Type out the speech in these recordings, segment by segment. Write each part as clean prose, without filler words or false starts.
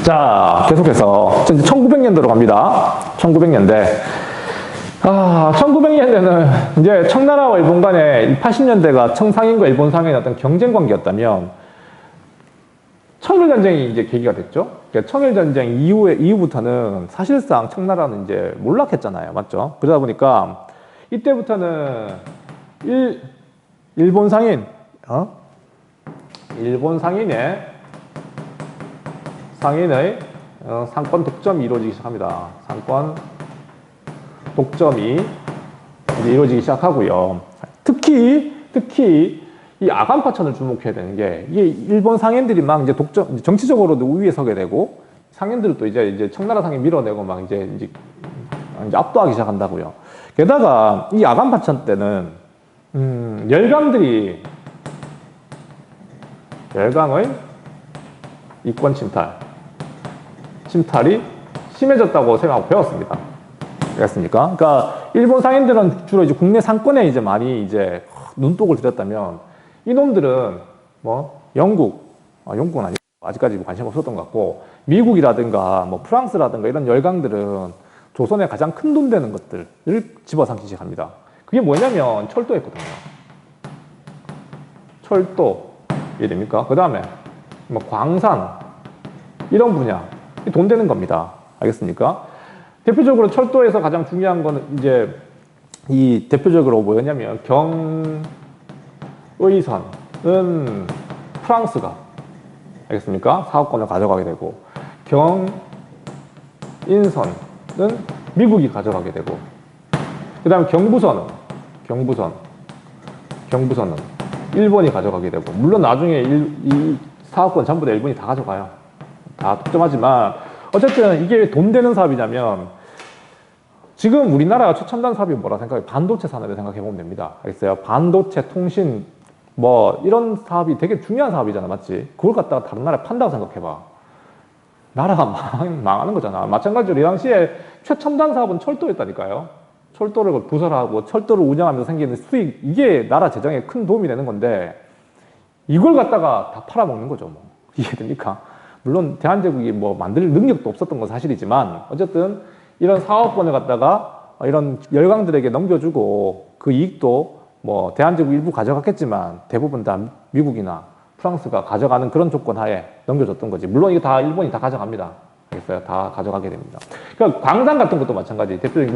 자, 계속해서 1900년대로 갑니다. 1900년대. 1900년대는 이제 청나라와 일본 간의 80년대가 청상인과 일본 상인의 어떤 경쟁 관계였다면 청일전쟁이 이제 계기가 됐죠. 그러니까 청일전쟁 이후부터는 사실상 청나라는 이제 몰락했잖아요. 맞죠? 그러다 보니까 이때부터는 일본 상인의 상권 독점이 이루어지기 시작합니다. 상권 독점이 이제 이루어지기 시작하고요. 특히 이 아간파천을 주목해야 되는 게 이게 일본 상인들이 막 이제 정치적으로도 우위에 서게 되고 상인들도 이제 청나라 상인 밀어내고 막 이제 압도하기 시작한다고요. 게다가 이 아간파천 때는 열강의 이권 침탈이 심해졌다고 생각하고 배웠습니다. 그렇습니까? 그러니까 일본 상인들은 주로 이제 국내 상권에 이제 많이 이제 눈독을 들였다면 이놈들은 뭐 영국은 아니고 아직까지 관심 없었던 것 같고 미국이라든가 뭐 프랑스라든가 이런 열강들은 조선에 가장 큰 돈 되는 것들을 집어삼키기 시작합니다. 그게 뭐냐면 철도였거든요. 철도 이해됩니까? 그 다음에 뭐 광산 이런 분야 돈 되는 겁니다. 알겠습니까? 대표적으로 철도에서 가장 중요한 거는 이제 이 대표적으로 뭐였냐면 경의선은 프랑스가 알겠습니까? 사업권을 가져가게 되고 경인선은 미국이 가져가게 되고 그 다음 경부선은 일본이 가져가게 되고 물론 나중에 이 사업권 전부 다 일본이 다 가져가요. 다 독점하지만 어쨌든 이게 돈 되는 사업이냐면 지금 우리나라가 최첨단 사업이 뭐라 생각해요? 반도체 산업에 생각해 보면 됩니다. 알겠어요? 반도체, 통신 뭐 이런 사업이 되게 중요한 사업이잖아. 맞지? 그걸 갖다가 다른 나라에 판다고 생각해봐. 나라가 망하는 거잖아. 마찬가지로 이 당시에 최첨단 사업은 철도였다니까요. 철도를 부설하고 철도를 운영하면서 생기는 수익, 이게 나라 재정에 큰 도움이 되는 건데 이걸 갖다가 다 팔아먹는 거죠. 뭐. 이해됩니까? 물론 대한제국이 뭐 만들 능력도 없었던 건 사실이지만 어쨌든 이런 사업권을 갖다가 이런 열강들에게 넘겨주고 그 이익도 뭐 대한제국 일부 가져갔겠지만 대부분 다 미국이나 프랑스가 가져가는 그런 조건 하에 넘겨줬던 거지. 물론 이거 다 일본이 다 가져갑니다. 알겠어요? 다 가져가게 됩니다. 그러니까 광산 같은 것도 마찬가지. 대표적인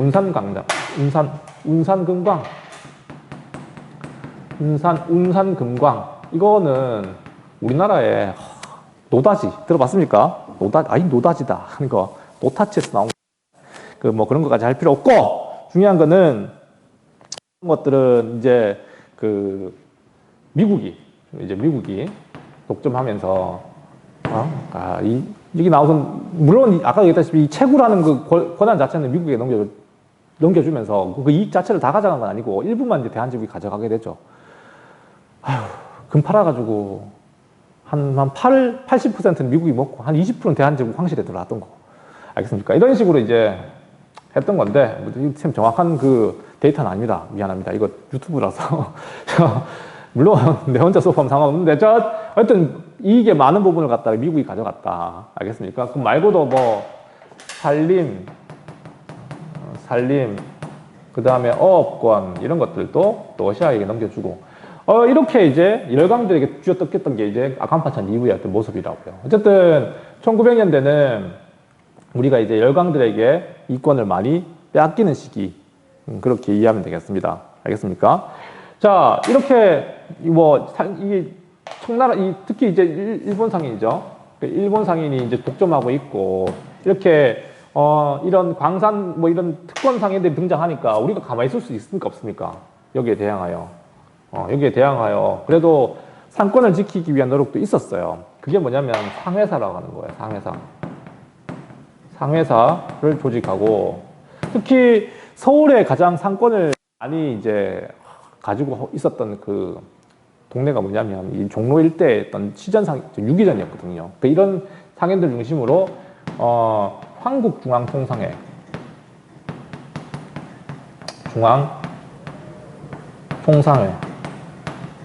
운산금광. 이거는 우리나라의 노다지 들어봤습니까? 노다지다 하는 거 노타치에서 나온 그 뭐 그런 것까지 할 필요 없고 중요한 거는 그런 것들은 이제 그 미국이 독점하면서 이게 나오선 물론 아까 얘기했다시피 이 채굴하는 그 권한 자체는 미국에 넘겨주면서 그 이익 자체를 다 가져간 건 아니고 일부만 이제 대한제국이 가져가게 되죠. 금 팔아가지고 한 80%는 미국이 먹고 한 20%는 대한제국 황실에 들어왔던 거. 알겠습니까? 이런 식으로 이제 했던 건데 참 정확한 그 데이터는 아닙니다. 미안합니다. 이거 유튜브라서 물론 내 혼자 수업하면 상관없는데 하여튼 이익의 많은 부분을 갖다가 미국이 가져갔다. 알겠습니까? 그 말고도 뭐 산림 그 다음에 어업권 이런 것들도 러시아에게 넘겨주고 이렇게 이제 열강들에게 쥐어뜯겼던 게 이제 아간파천 이후의 어떤 모습이라고요. 어쨌든 1900년대는 우리가 이제 열강들에게 이권을 많이 빼앗기는 시기 그렇게 이해하면 되겠습니다. 알겠습니까? 자, 이렇게 이게 청나라 특히 이제 일본 상인이죠. 일본 상인이 이제 독점하고 있고 이렇게 이런 광산 뭐 이런 특권 상인들이 등장하니까 우리가 가만히 있을 수 있습니까 없습니까? 여기에 대항하여 그래도 상권을 지키기 위한 노력도 있었어요. 그게 뭐냐면 상회사라고 하는 거예요. 상회사를 조직하고 특히 서울에 가장 상권을 많이 이제 가지고 있었던 그 동네가 뭐냐면 이 종로 일대에 있던 유기전이었거든요. 이런 상인들 중심으로 한국중앙통상회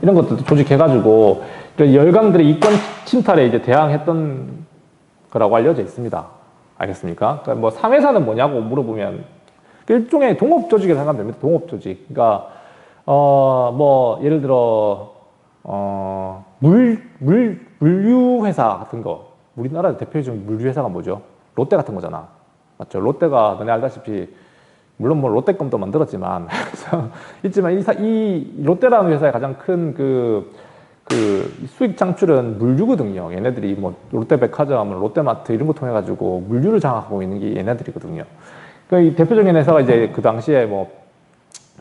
이런 것들도 조직해가지고 열강들의 이권 침탈에 이제 대항했던 거라고 알려져 있습니다. 알겠습니까? 그러니까 뭐 상회사는 뭐냐고 물어보면 일종의 동업 조직이라고 생각하면 됩니다. 동업 조직. 그러니까 뭐 예를 들어 물류 회사 같은 거. 우리나라 대표적인 물류 회사가 뭐죠? 롯데 같은 거잖아. 맞죠? 롯데가 너네 알다시피 물론 뭐 롯데껌도 만들었지만 있지만 이 롯데라는 회사의 가장 큰 수익 창출은 물류거든요. 얘네들이 뭐 롯데백화점, 롯데마트 이런 거 통해 가지고 물류를 장악하고 있는 게 얘네들이거든요. 이 대표적인 회사가 이제 그 당시에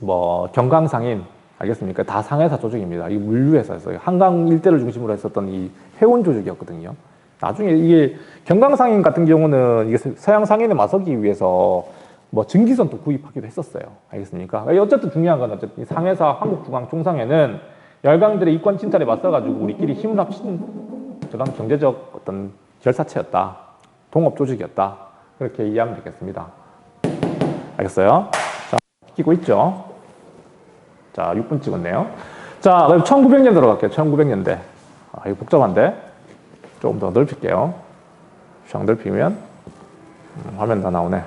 뭐 경강상인 알겠습니까? 다 상회사 조직입니다. 이 물류회사였어요. 한강 일대를 중심으로 했었던 이 해운 조직이었거든요. 나중에 이게 경강상인 같은 경우는 이게 서양 상인에 맞서기 위해서 뭐 증기선도 구입하기도 했었어요. 알겠습니까? 어쨌든 중요한 건 어쨌든 상회사 한국중앙총상회는 열강들의 이권 침탈에 맞서가지고 우리끼리 힘을 합친 그런 경제적 어떤 결사체였다. 동업 조직이었다. 그렇게 이해하면 되겠습니다. 알겠어요? 자, 끼고 있죠? 자, 6분 찍었네요. 자, 그럼 1900년대로 갈게요. 1900년대. 이거 복잡한데? 조금 더 넓힐게요. 샥 넓히면 화면 다 나오네.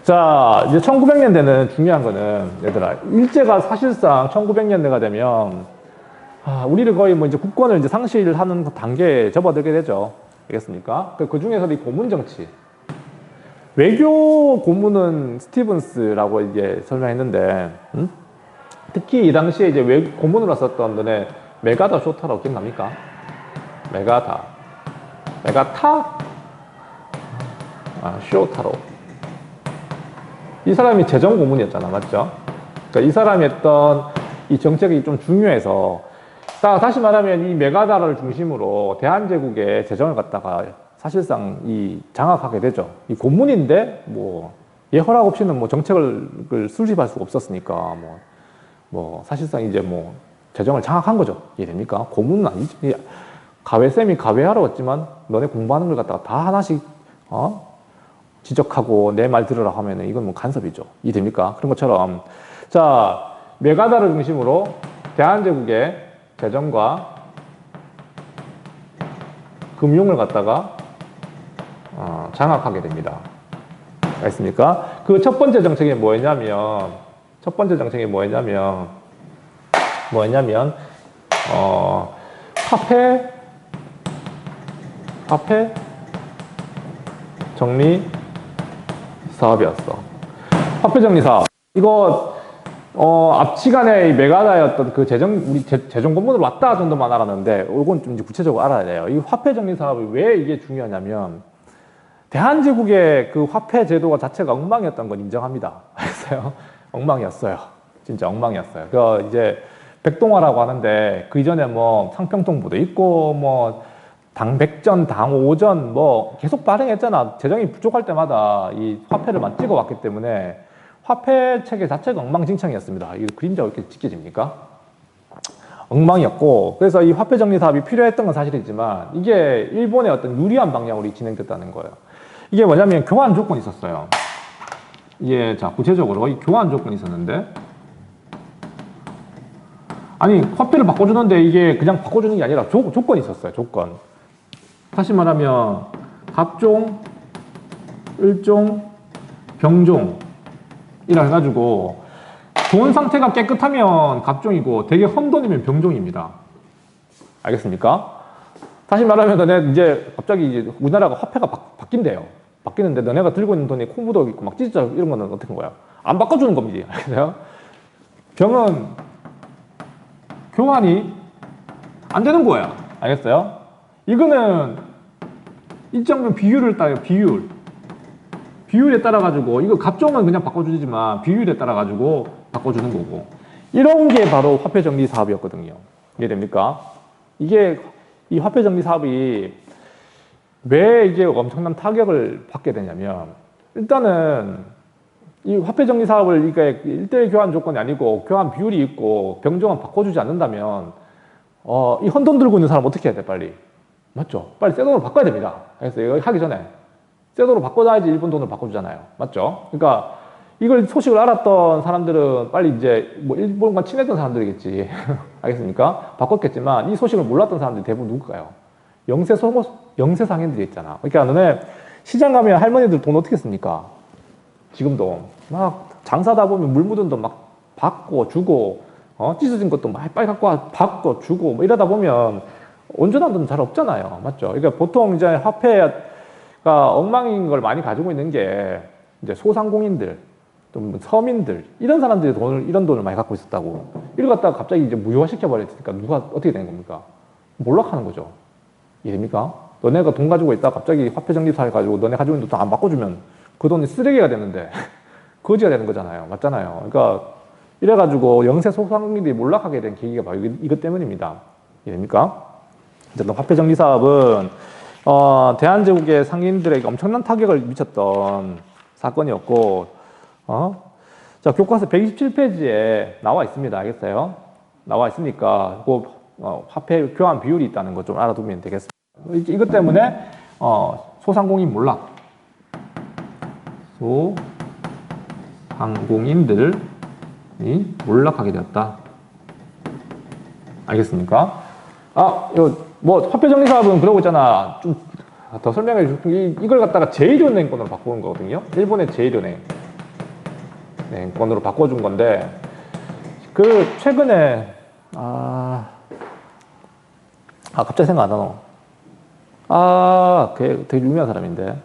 자, 이제 1900년대는 중요한 거는 얘들아, 일제가 사실상 1900년대가 되면 우리를 거의 뭐 이제 국권을 이제 상실하는 단계에 접어들게 되죠. 알겠습니까? 그 중에서도 이 고문 정치. 외교 고문은 스티븐스라고 이제 설명했는데, 특히 이 당시에 이제 고문으로 썼던 너네 메가다 쇼타라고 기억납니까? 메가타? 쇼타로. 이 사람이 재정 고문이었잖아, 맞죠? 그러니까 이 사람이 했던 이 정책이 좀 중요해서, 다시 말하면 이 메가다를 중심으로 대한제국의 재정을 갖다가 사실상 장악하게 되죠. 이 고문인데 뭐 얘 허락 없이는 뭐 정책을 수립할 수가 없었으니까 뭐 사실상 이제 뭐 재정을 장악한 거죠. 이해됩니까? 고문은 아니지. 가외쌤이 가외하러 왔지만 너네 공부하는 걸 갖다가 다 하나씩 지적하고 내 말 들으라 하면은 이건 뭐 간섭이죠. 이해됩니까? 그런 것처럼 자, 메가다를 중심으로 대한제국의 재정과 금융을 갖다가 장악하게 됩니다. 알겠습니까? 그 첫 번째 정책이 뭐였냐면 화폐 정리 사업이었어. 화폐 정리 사업. 이거 앞시간에 메가다였던 그 우리 재정 고문으로 왔다 정도만 알았는데, 이건 좀 이제 구체적으로 알아야 돼요. 이 화폐 정리 사업이 왜 이게 중요하냐면, 대한제국의 그 화폐 제도가 자체가 엉망이었던 건 인정합니다. 알겠어요? 엉망이었어요. 진짜 엉망이었어요. 그 이제 백동화라고 하는데, 그 이전에 뭐 상평통부도 있고, 뭐 당백전, 당오전 뭐 계속 발행했잖아. 재정이 부족할 때마다 이 화폐를 찍어 왔기 때문에 화폐 체계 자체가 엉망진창이었습니다. 이 그림자가 이렇게 지켜집니까? 엉망이었고, 그래서 이 화폐 정리 사업이 필요했던 건 사실이지만 이게 일본의 어떤 유리한 방향으로 진행됐다는 거예요. 이게 뭐냐면 교환 조건이 있었어요. 이게 자, 구체적으로 이 교환 조건이 있었는데, 아니 화폐를 바꿔주는데 이게 그냥 바꿔주는 게 아니라 조건이 있었어요. 조건. 다시 말하면 갑종, 을종, 병종 이라 해가지고 돈 상태가 깨끗하면 갑종이고 되게 험돈이면 병종입니다. 알겠습니까? 다시 말하면 너네 이제 갑자기 이제 우리나라가 화폐가 바뀐대요. 바뀌는데 너네가 들고 있는 돈이 코 묻어 있고 막 찢어져 이런 거는 어떻게 한 거야? 안 바꿔주는 겁니다. 알겠어요? 병은 교환이 안 되는 거야. 알겠어요? 이거는 일정한 비율을 따요. 비율에 따라 가지고, 이거 갑종은 그냥 바꿔주지만 비율에 따라 가지고 바꿔주는 거고, 이런 게 바로 화폐 정리 사업이었거든요. 이해됩니까? 이게 이 화폐 정리 사업이 왜 이게 엄청난 타격을 받게 되냐면, 일단은 이 화폐 정리 사업을 이게 1대1 교환 조건이 아니고 교환 비율이 있고 병종은 바꿔주지 않는다면 이 헌돈 들고 있는 사람 어떻게 해야 돼? 빨리, 맞죠? 빨리 새 돈으로 바꿔야 됩니다. 그래서 이거 하기 전에 새 돈으로 바꿔줘야지 일본 돈으로 바꿔주잖아요. 맞죠? 그러니까 이걸 소식을 알았던 사람들은 빨리 이제 뭐 일본과 친했던 사람들이겠지. 알겠습니까? 바꿨겠지만 이 소식을 몰랐던 사람들이 대부분 누굴까요? 영세 상인들이 있잖아. 그러니까 너네 시장 가면 할머니들 돈 어떻게 씁니까? 지금도 막 장사다 보면 물 묻은 돈 막 받고 주고, 찢어진 것도 막 빨리 갖고 와 받고 주고 뭐 이러다 보면 온전한 돈은 잘 없잖아요. 맞죠? 그러니까 보통 이제 화폐가 엉망인 걸 많이 가지고 있는 게 이제 소상공인들, 좀 서민들 이런 사람들이 이런 돈을 많이 갖고 있었다고. 이걸 갖다가 갑자기 이제 무효화 시켜버렸으니까 누가 어떻게 되는 겁니까? 몰락하는 거죠. 이해됩니까? 너네가 돈 가지고 있다가 갑자기 화폐 적립사 해가지고 너네 가지고 있는 돈 안 바꿔주면 그 돈이 쓰레기가 되는데 거지가 되는 거잖아요. 맞잖아요. 그러니까 이래가지고 영세 소상공인들이 몰락하게 된 계기가 바로 이것 때문입니다. 이해됩니까? 어쨌든 화폐 적립 사업은 대한제국의 상인들에게 엄청난 타격을 미쳤던 사건이었고, 자, 교과서 127페이지에 나와 있습니다. 알겠어요? 나와 있으니까, 그, 화폐 교환 비율이 있다는 거 좀 알아두면 되겠습니다. 이것 때문에, 소상공인 몰락. 소상공인들이 몰락하게 되었다. 알겠습니까? 뭐, 화폐 정리 사업은 그러고 있잖아. 좀 더 설명해 줄게. 이걸 갖다가 제1은행권으로 바꾸는 거거든요. 일본의 제1은행. 권으로 바꿔준 건데, 최근에, 갑자기 생각 안 나노. 걔 되게 유명한 사람인데.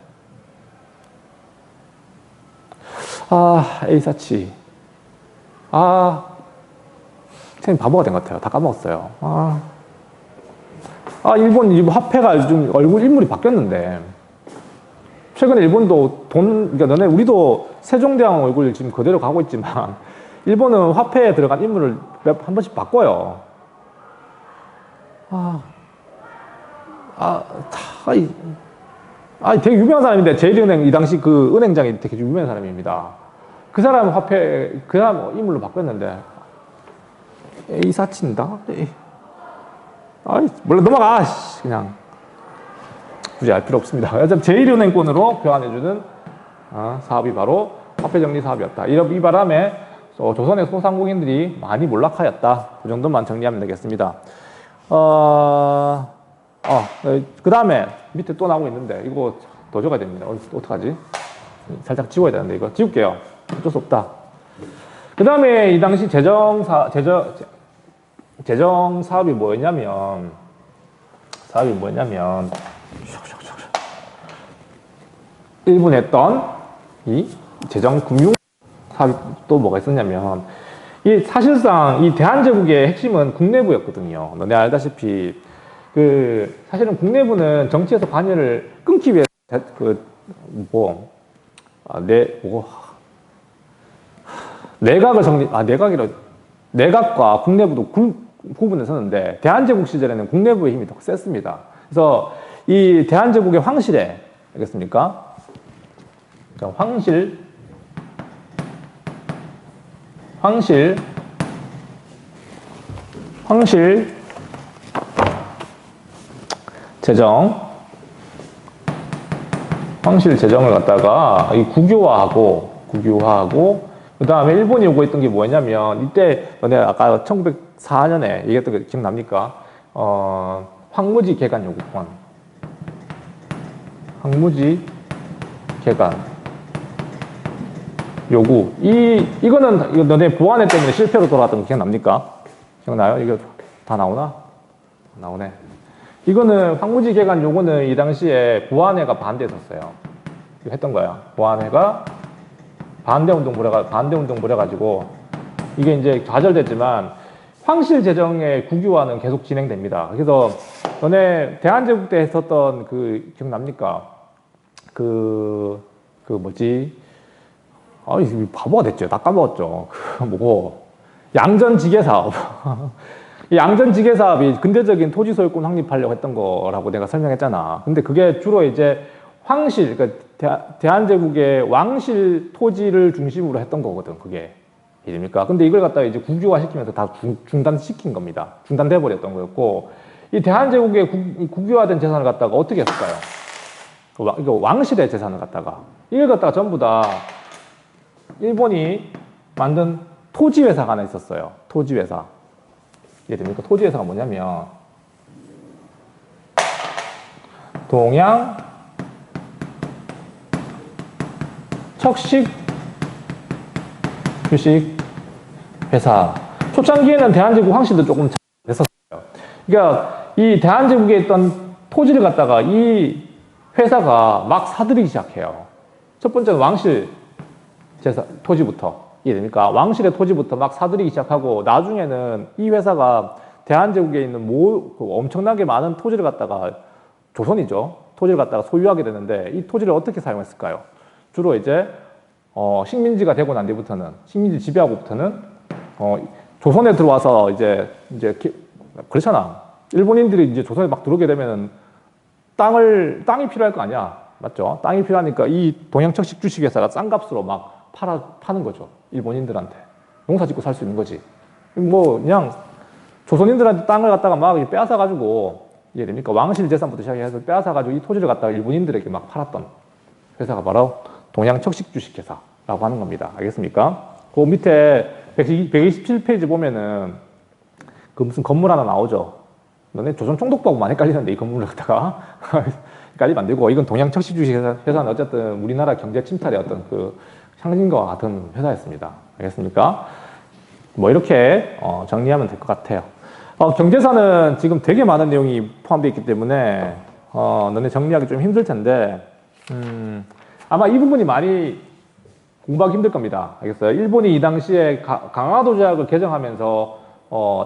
에이사치. 선생님 바보가 된 것 같아요. 다 까먹었어요. 일본 화폐가 좀 인물이 바뀌었는데, 최근에 일본도 그러니까 우리도 세종대왕 얼굴 지금 그대로 가고 있지만, 일본은 화폐에 들어간 인물을 한 번씩 바꿔요. 되게 유명한 사람인데, 제1은행, 이 당시 그 은행장이 되게 유명한 사람입니다. 그 사람 그 사람 인물로 바뀌었는데, 에이사치인다? 몰라, 넘어가! 그냥. 굳이 알 필요 없습니다. 제1은행권으로 교환해주는 사업이 바로 화폐정리 사업이었다. 이 바람에 조선의 소상공인들이 많이 몰락하였다. 그 정도만 정리하면 되겠습니다. 그 다음에 밑에 또 나오고 있는데 이거 더 적어야 됩니다. 어떡하지? 살짝 지워야 되는데 이거 지울게요. 어쩔 수 없다. 그 다음에 이 당시 재정 사업이 뭐였냐면 일본에 했던 이 재정 금융 사업이 또 뭐가 있었냐면, 사실상 이 대한제국의 핵심은 국내부였거든요. 너네 알다시피 사실은 국내부는 정치에서 관여를 끊기 위해서 내각과 국내부도 구분했었는데, 대한제국 시절에는 국내부의 힘이 더 셌습니다. 그래서 이 대한제국의 황실에, 알겠습니까? 자, 황실 재정을 갖다가 국유화하고 그 다음에 일본이 요구했던 게 뭐였냐면, 이때 너네 아까 1904년에 얘기했던 게 기억납니까? 황무지 개간 요구권. 황무지 개간 요구. 이거는 너네 보완회 때문에 실패로 돌아갔던 거 기억납니까? 기억나요? 이거 다 나오나? 나오네. 이거는 황무지 개간 요구는 이 당시에 보완회가 반대했었어요. 이거 했던 거야. 보완회가 반대운동 벌여가지고 이게 이제 좌절됐지만 황실 재정의 국유화는 계속 진행됩니다. 그래서 너네 대한제국 때 했었던 기억납니까? 바보가 됐죠. 다 까먹었죠. 양전지계 사업. 이 양전지계 사업이 근대적인 토지 소유권 확립하려고 했던 거라고 내가 설명했잖아. 근데 그게 주로 이제 황실, 그러니까 대한제국의 왕실 토지를 중심으로 했던 거거든, 그게. 이해됩니까? 근데 이걸 갖다가 이제 국유화 시키면서 다 중단시킨 겁니다. 중단돼 버렸던 거였고, 이 대한제국의 국유화된 재산을 갖다가 어떻게 했을까요? 이거 왕실의 재산을 갖다가, 이걸 갖다가 전부 다 일본이 만든 토지회사가 하나 있었어요. 토지회사. 이해됩니까? 토지회사가 뭐냐면, 동양 척식 주식 회사. 초창기에는 대한제국 황실도 조금 됐었어요. 그러니까 이 대한제국에 있던 토지를 갖다가 이 회사가 막 사들이기 시작해요. 첫 번째는 왕실 토지부터. 이해됩니까? 왕실의 토지부터 막 사들이기 시작하고, 나중에는 이 회사가 대한제국에 있는 엄청나게 많은 토지를 갖다가, 조선이죠. 토지를 갖다가 소유하게 되는데, 이 토지를 어떻게 사용했을까요? 주로 이제 식민지가 되고 난 뒤부터는, 식민지 지배하고부터는 조선에 들어와서 이제 그렇잖아. 일본인들이 이제 조선에 막 들어오게 되면은 땅이 필요할 거 아니야. 맞죠? 땅이 필요하니까 이 동양척식 주식회사가 싼 값으로 막 파는 거죠. 일본인들한테. 농사 짓고 살 수 있는 거지. 뭐, 그냥 조선인들한테 땅을 갖다가 막 빼앗아가지고, 이해됩니까? 왕실 재산부터 시작해서 빼앗아가지고 이 토지를 갖다가 일본인들에게 막 팔았던 회사가 바로 동양척식 주식회사라고 하는 겁니다. 알겠습니까? 그 밑에 127페이지 보면은 그 무슨 건물 하나 나오죠. 너네 조선 총독부하고 많이 헷갈리는데, 이 건물을 갖다가. 헷갈리면 안 되고, 이건 동양척식 주식회사는 어쨌든 우리나라 경제 침탈의 어떤 그 상징과 같은 회사였습니다. 알겠습니까? 뭐 이렇게 정리하면 될 것 같아요. 경제사는 지금 되게 많은 내용이 포함되어 있기 때문에 너네 정리하기 좀 힘들 텐데 아마 이 부분이 많이 공부하기 힘들 겁니다. 알겠어요? 일본이 이 당시에 강화도 조약을 개정하면서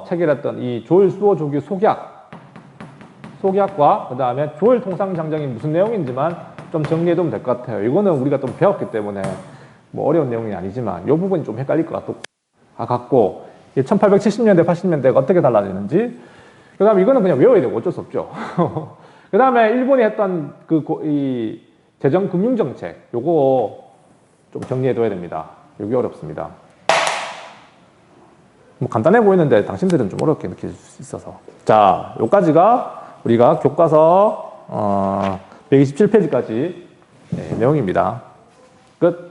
체결했던 이 조일 수호 조교 속약과 그 다음에 조일 통상장정이 무슨 내용인지만 좀 정리해두면 될 것 같아요. 이거는 우리가 좀 배웠기 때문에 뭐 어려운 내용이 아니지만 이 부분이 좀 헷갈릴 것 같고 1870년대 80년대가 어떻게 달라지는지, 그 다음에 이거는 그냥 외워야 되고 어쩔 수 없죠. 그 다음에 일본이 했던 이 재정금융정책, 요거 좀 정리해둬야 됩니다. 이게 어렵습니다. 뭐 간단해 보이는데 당신들은 좀 어렵게 느낄 수 있어서. 자, 요까지가 우리가 교과서 127페이지까지 내용입니다. 끝.